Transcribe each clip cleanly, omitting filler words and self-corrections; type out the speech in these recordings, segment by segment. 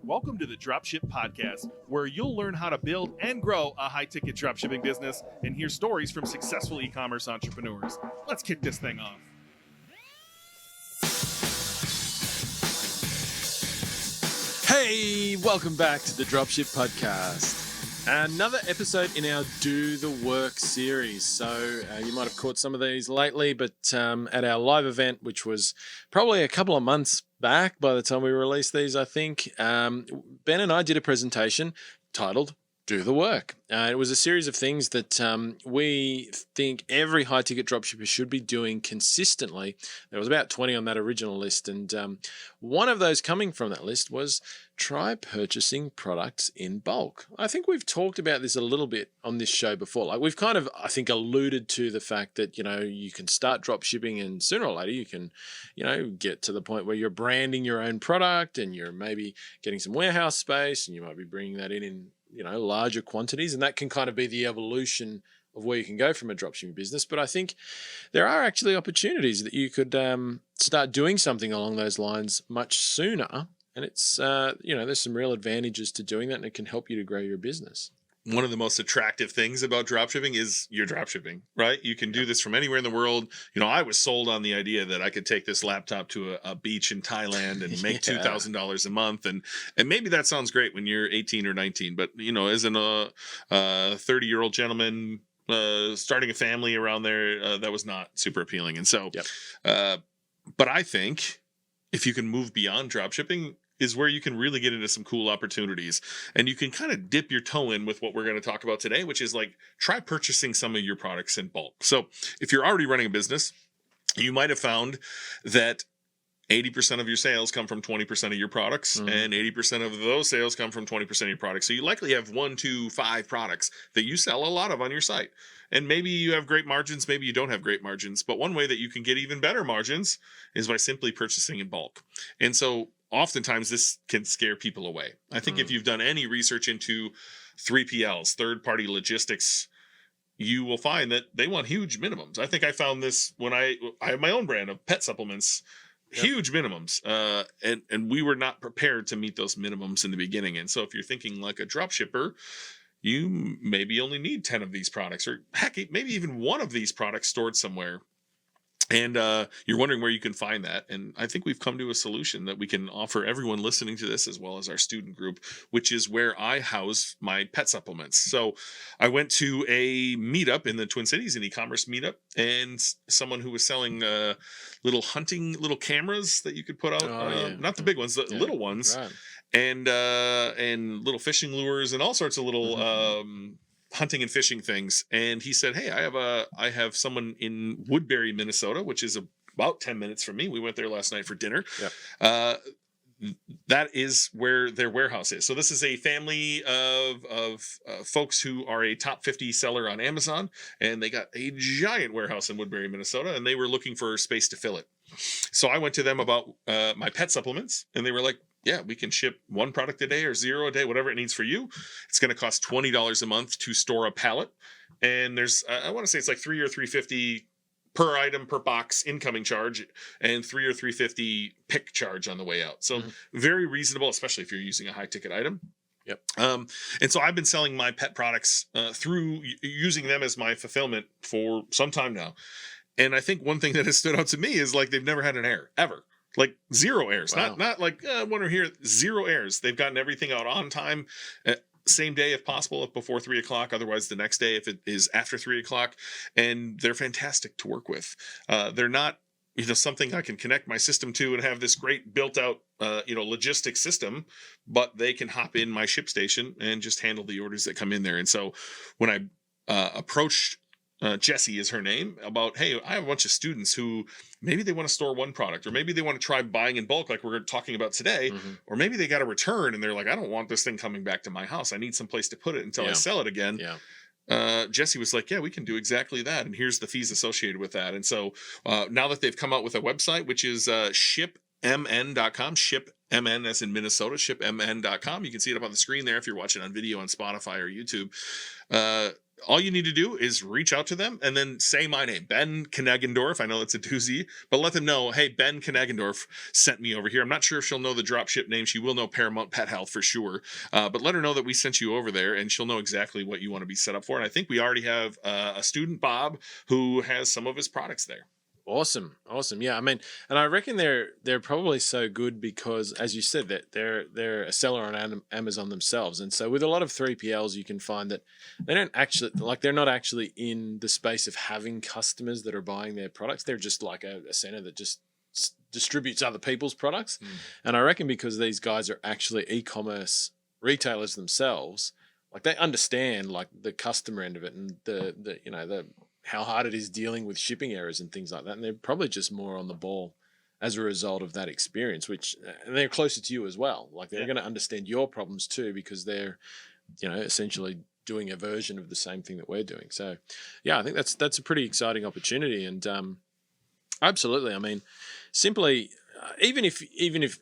Welcome to the Dropship Podcast, where you'll learn how to build and grow a high-ticket dropshipping business and hear stories from successful e-commerce entrepreneurs. Let's kick this thing off. Hey, welcome back to the Dropship Podcast. Another episode in our Do the Work series. So you might have caught some of these lately, but at our live event, which was probably a couple of months back by the time we released these, I think, Ben and I did a presentation titled Do the Work. It was a series of things that we think every high-ticket dropshipper should be doing consistently. There was about 20 on that original list, and one of those coming from that list was try purchasing products in bulk. I think we've talked about this a little bit on this show before. Like we've kind of, I think, alluded to the fact that, you know, you can start dropshipping and sooner or later you can, you know, get to the point where you're branding your own product and you're maybe getting some warehouse space and you might be bringing that in, you know, larger quantities. And that can kind of be the evolution of where you can go from a dropshipping business. But I think there are actually opportunities that you could start doing something along those lines much sooner. And it's, you know, there's some real advantages to doing that, and it can help you to grow your business. One of the most attractive things about dropshipping is your dropshipping, right? You can do this from anywhere in the world. You know, I was sold on the idea that I could take this laptop to a beach in Thailand and make $2,000 a month. And maybe that sounds great when you're 18 or 19, but, you know, as a 30-year-old gentleman starting a family around there, that was not super appealing. And so, but I think if you can move beyond dropshipping, is where you can really get into some cool opportunities. And you can kind of dip your toe in with what we're going to talk about today, which is like try purchasing some of your products in bulk. So if you're already running a business, you might have found that 80% of your sales come from 20% of your products, and 80% of those sales come from 20% of your products. So you likely have 1, 2, 5 products that you sell a lot of on your site. And maybe you have great margins, maybe you don't have great margins. But one way that you can get even better margins is by simply purchasing in bulk. And so oftentimes this can scare people away. I think if you've done any research into 3PLs, third-party logistics, you will find that they want huge minimums. I think I found this when I have my own brand of pet supplements, huge minimums. And we were not prepared to meet those minimums in the beginning. And so if you're thinking like a drop shipper, you maybe only need 10 of these products, or heck, maybe even one of these products stored somewhere. And you're wondering where you can find that. And I think we've come to a solution that we can offer everyone listening to this, as well as our student group, which is where I house my pet supplements. So I went to a meetup in the Twin Cities, an e-commerce meetup, and someone who was selling little cameras that you could put out, not the big ones, the little ones, right. And little fishing lures and all sorts of little hunting and fishing things. And he said, hey, I have someone in Woodbury, Minnesota, which is about 10 minutes from me. We went there last night for dinner. That is where their warehouse is. So this is a family of folks who are a top 50 seller on Amazon, and they got a giant warehouse in Woodbury, Minnesota, and they were looking for space to fill it. So I went to them about my pet supplements, and they were like, yeah, we can ship 1 product a day or 0 a day, whatever it needs for you. It's going to cost $20 a month to store a pallet. And there's, I want to say it's like $3 or $3.50 per item per box incoming charge, and $3 or $3.50 pick charge on the way out. So very reasonable, especially if you're using a high ticket item. And so I've been selling my pet products through using them as my fulfillment for some time now. And I think one thing that has stood out to me is like they've never had an error ever. Like 0 errors, not like one or here, 0 errors. They've gotten everything out on time, same day if possible, if before 3 o'clock. Otherwise, the next day if it is after 3 o'clock. And they're fantastic to work with. They're not, you know, something I can connect my system to and have this great built out, logistics system, but they can hop in my ship station and just handle the orders that come in there. And so when I approached Jessie is her name, about, hey, I have a bunch of students who maybe they want to store 1 product, or maybe they want to try buying in bulk like we're talking about today, or maybe they got a return and they're like, I don't want this thing coming back to my house. I need some place to put it until I sell it again. Jessie was like, yeah, we can do exactly that. And here's the fees associated with that. And so now that they've come out with a website, which is shipmn.com, shipmn as in Minnesota, shipmn.com. You can see it up on the screen there if you're watching on video on Spotify or YouTube. all you need to do is reach out to them and then say my name, Ben Knegendorf. I know it's a doozy, but let them know, hey, Ben Knegendorf sent me over here. I'm not sure if she'll know the dropship name. She will know Paramount Pet Health for sure. But let her know that we sent you over there, and she'll know exactly what you want to be set up for. And I think we already have a student, Bob, who has some of his products there. Awesome. Yeah, I mean, and I reckon they're probably so good because, as you said, that they're a seller on Amazon themselves, and so with a lot of 3PLs, you can find that they don't actually they're not actually in the space of having customers that are buying their products. They're just like a center that just distributes other people's products, and I reckon because these guys are actually e-commerce retailers themselves, like they understand like the customer end of it and the how hard it is dealing with shipping errors and things like that. And they're probably just more on the ball as a result of that experience, which they're closer to you as well. Like they're going to understand your problems too, because they're, essentially doing a version of the same thing that we're doing. So yeah, I think that's a pretty exciting opportunity. And absolutely. I mean, simply, even if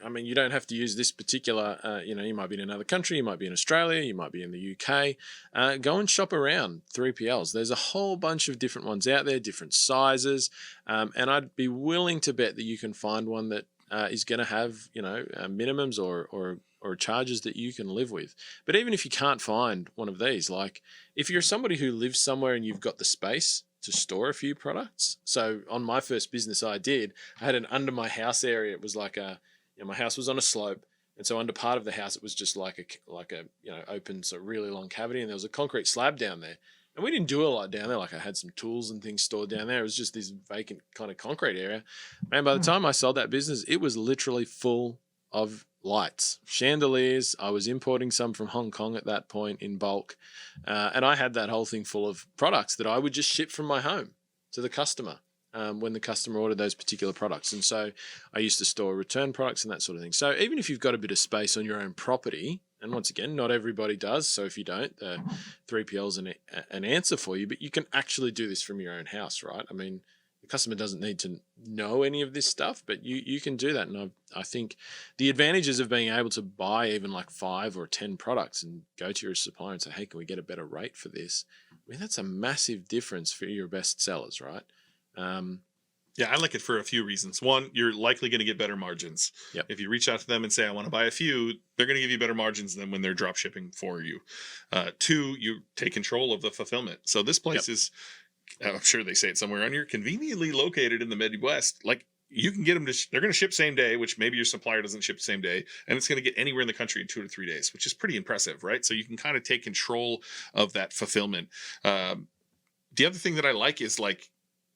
I mean, you don't have to use this particular, you might be in another country, you might be in Australia, you might be in the UK, go and shop around 3PLs. There's a whole bunch of different ones out there, different sizes, and I'd be willing to bet that you can find one that is going to have, minimums or charges that you can live with. But even if you can't find one of these, like if you're somebody who lives somewhere and you've got the space to store a few products. So on my first business I had an under my house area. It was like my house was on a slope. And so under part of the house, it was just like a open, so really long cavity. And there was a concrete slab down there. And we didn't do a lot down there. Like I had some tools and things stored down there. It was just this vacant kind of concrete area. Man, by the time I sold that business, it was literally full of lights, chandeliers. I was importing some from Hong Kong at that point in bulk. And I had that whole thing full of products that I would just ship from my home to the customer when the customer ordered those particular products. And so I used to store return products and that sort of thing. So even if you've got a bit of space on your own property, and once again, not everybody does. So if you don't, 3PL's an answer for you, but you can actually do this from your own house, right? I mean, the customer doesn't need to know any of this stuff, but you can do that. And I think the advantages of being able to buy even like 5 or 10 products and go to your supplier and say, hey, can we get a better rate for this? I mean, that's a massive difference for your best sellers, right? Yeah, I like it for a few reasons. One, you're likely going to get better margins. Yep. If you reach out to them and say, I want to buy a few, they're going to give you better margins than when they're drop shipping for you. 2, you take control of the fulfillment. So this place is, I'm sure they say it somewhere on here, conveniently located in the Midwest. Like you can get them they're going to ship same day, which maybe your supplier doesn't ship the same day, and it's going to get anywhere in the country in 2 to 3 days, which is pretty impressive, right? So you can kind of take control of that fulfillment. The other thing that I like is like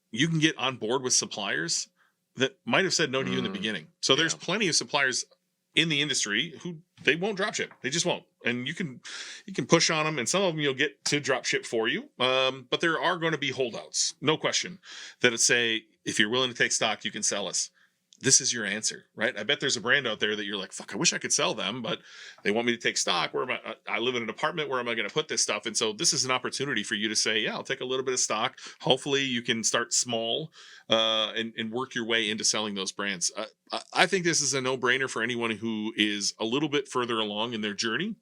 you can get on board with suppliers that might have said no to you in the beginning. So there's plenty of suppliers in the industry who they won't drop ship. They just won't. And you can push on them, and some of them you'll get to drop ship for you. But there are going to be holdouts, no question, that say, if you're willing to take stock, you can sell us. This is your answer, right? I bet there's a brand out there that you're like, fuck, I wish I could sell them, but they want me to take stock. Where am I live in an apartment. Where am I going to put this stuff? And so this is an opportunity for you to say, yeah, I'll take a little bit of stock. Hopefully you can start small and work your way into selling those brands. I think this is a no-brainer for anyone who is a little bit further along in their journey.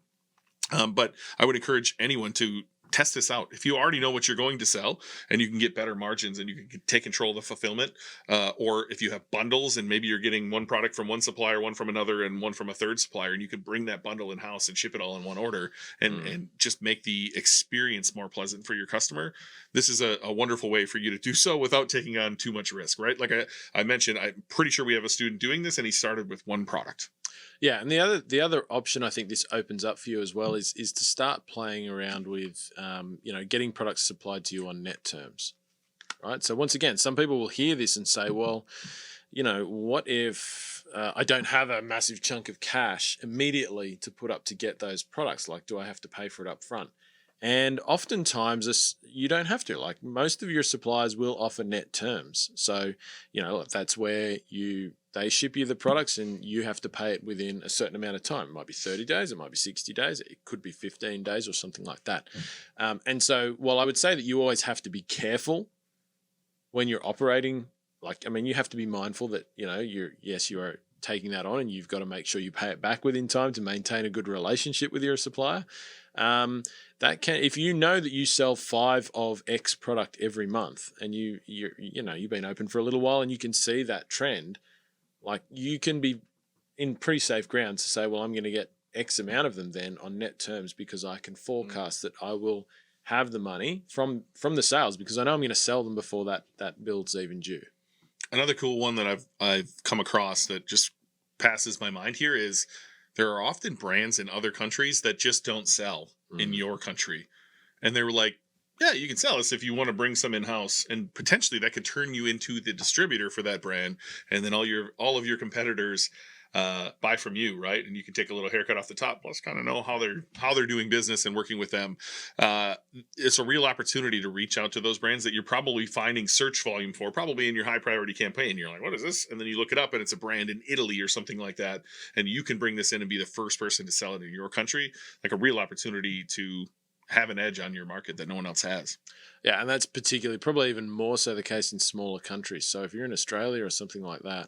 But I would encourage anyone to test this out. If you already know what you're going to sell and you can get better margins and you can take control of the fulfillment, or if you have bundles and maybe you're getting one product from one supplier, one from another, and one from a third supplier, and you can bring that bundle in house and ship it all in one order and just make the experience more pleasant for your customer. This is a wonderful way for you to do so without taking on too much risk, right? Like I mentioned, I'm pretty sure we have a student doing this and he started with one product. Yeah, and the other option I think this opens up for you as well is to start playing around with getting products supplied to you on net terms, right? So once again, some people will hear this and say, well, what if I don't have a massive chunk of cash immediately to put up to get those products? Like, do I have to pay for it up front? And oftentimes you don't have to. Like most of your suppliers will offer net terms. So, that's where they ship you the products and you have to pay it within a certain amount of time. It might be 30 days, it might be 60 days, it could be 15 days or something like that. And so while I would say that you always have to be careful when you're operating, you have to be mindful that, you are taking that on, and you've got to make sure you pay it back within time to maintain a good relationship with your supplier. That can, if you know that you sell 5 of X product every month, and you've been open for a little while, and you can see that trend, like you can be in pretty safe grounds to say, well, I'm going to get X amount of them then on net terms, because I can forecast that I will have the money from the sales, because I know I'm going to sell them before that bill's even due. Another cool one that I've come across that just passes my mind here is there are often brands in other countries that just don't sell in your country. And they were like, yeah, you can sell this if you want to bring some in-house, and potentially that could turn you into the distributor for that brand. And then all of your competitors buy from you, right? And you can take a little haircut off the top, plus kind of know how they're doing business and working with them. It's a real opportunity to reach out to those brands that you're probably finding search volume for, probably in your high priority campaign. You're like, what is this? And then you look it up and it's a brand in Italy or something like that. And you can bring this in and be the first person to sell it in your country. Like a real opportunity to have an edge on your market that no one else has. Yeah, and that's particularly, probably even more so the case in smaller countries. So if you're in Australia or something like that,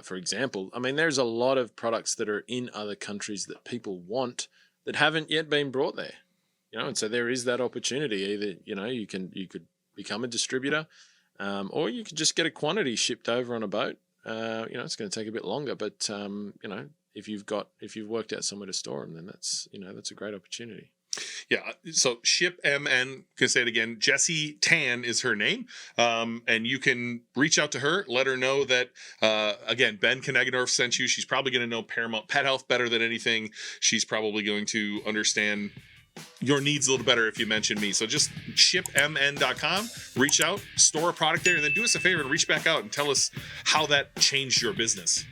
for example, I mean, there's a lot of products that are in other countries that people want that haven't yet been brought there, and so there is that opportunity. Either, you could become a distributor, or you could just get a quantity shipped over on a boat. It's going to take a bit longer, but if you've worked out somewhere to store them, then that's a great opportunity. Yeah. So Ship MN, can say it again. Jessie Tan is her name. And you can reach out to her, let her know that, again, Ben Knegendorf sent you. She's probably going to know Paramount Pet Health better than anything. She's probably going to understand your needs a little better if you mention me. So just shipmn.com, reach out, store a product there, and then do us a favor and reach back out and tell us how that changed your business.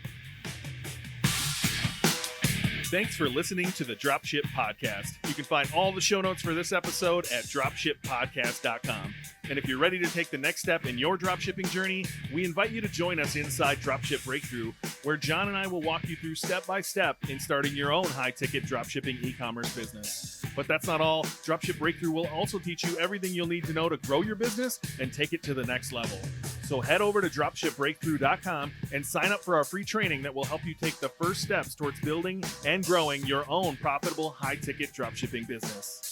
Thanks for listening to the Dropship Podcast. You can find all the show notes for this episode at dropshippodcast.com. And if you're ready to take the next step in your dropshipping journey, we invite you to join us inside Dropship Breakthru, where John and I will walk you through step by step in starting your own high-ticket dropshipping e-commerce business. But that's not all. Dropship Breakthru will also teach you everything you'll need to know to grow your business and take it to the next level. So head over to dropshipbreakthru.com and sign up for our free training that will help you take the first steps towards building and growing your own profitable high-ticket dropshipping business.